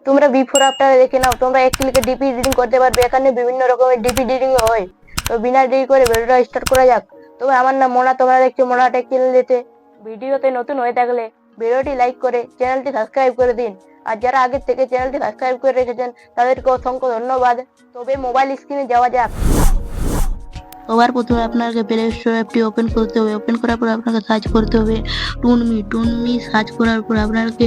তোমরা বিফোর আফটারে দেখে নাও, তোমরা এক ক্লিকে ডিপি এডিটিং করতে পারবে। এখানে বিভিন্ন রকমের ডিপি এডিটিং হয়। তো বিনা দেরি করে ভিডিওটা স্টার্ট করা যাক। তবে আমার নাম মোনা, তোমরা দেখছো মোনা টেক চ্যানেলেতে। ভিডিওতে নতুন হয়ে থাকলে ভিডিওটি লাইক করে চ্যানেলটি সাবস্ক্রাইব করে দিন। আর যারা আগে থেকে চ্যানেলটি সাবস্ক্রাইব করে রেখেছেন তাদেরকে অসংখ্য ধন্যবাদ। তবে মোবাইল স্ক্রিনে যাওয়া যাক। সবার প্রথমে আপনাকে প্লে স্টোর অ্যাপটি ওপেন করতে হবে। ওপেন করার পর আপনাকে সার্চ করতে হবে টুনমি সার্চ করার পর আপনাকে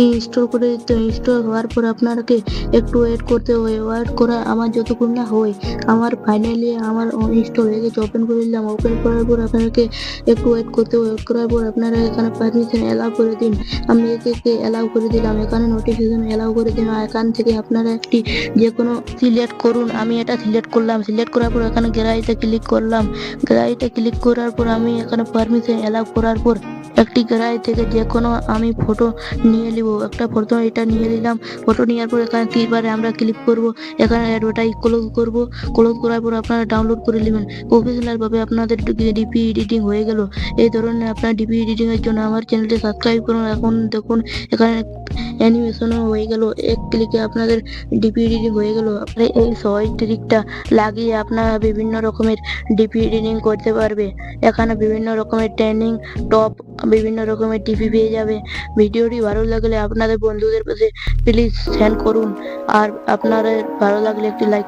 ইনস্টল করে দিতে হবে। ইনস্টল হওয়ার পর আপনাকে একটু ওয়েট করতে হবে। ওয়েট করা আমার যতক্ষণ না হয়, আমার ফাইনালি আমার ইনস্টল হয়ে গেছে। ওপেন করে দিলাম। ওপেন করার পর আপনাকে একটু ওয়েট করতে হবে। ওয়েট করার পর আপনারা এখানে পারমিশন অ্যালাউ করে দিন। আমি একে অ্যালাউ করে দিলাম। এখানে নোটিফিকেশন অ্যালাউ করে দিন। এখান থেকে আপনারা একটি যে কোনো সিলেক্ট করুন। আমি এটা সিলেক্ট করলাম। সিলেক্ট করার পর এখানে গ্যালারিতে ক্লিক করলাম। গ্যালারিতে ক্লিক করার পর আমি এখানে পারমিশন অ্যালাউ করার পর একটি গ্যালারি থেকে যে কোনো আমি ফটো নিয়ে নিব। একটা ফটো এটা নিয়ে নিলাম। ফটো নেওয়ার পর এখানে তিনবারে আমরা ক্লিক করব। এখানে অ্যাডভার্টাইজ ক্লোজ করব। ক্লোজ করার পর আপনারা ডাউনলোড করে নেবেন। প্রফেশনাল ভাবে আপনাদের ডিপি এডিটিং হয়ে গেল। এই ধরনের আপনার ডিপি এডিটিং এর জন্য আমার চ্যানেলটি সাবস্ক্রাইব করুন। এখন দেখুন এখানে অ্যানিমেশনও হয়ে গেল। এক ক্লিকে আপনাদের ডিপি এডিটিং হয়ে গেল। আপনারা এই সহজ ট্রিকটা লাগিয়ে আপনারা বিভিন্ন রকমের ডিপি এডিটিং করতে পারবে। এখানে বিভিন্ন রকমের ট্রেনিং টপ বিভিন্ন রকমের ডিপি পেয়ে যাবে। ভিডিওটি ভালো লাগলে আপনাদের বন্ধুদের কাছে প্লিজ সেন্ড করুন। আর আপনাদের ভালো লাগলে একটি লাইক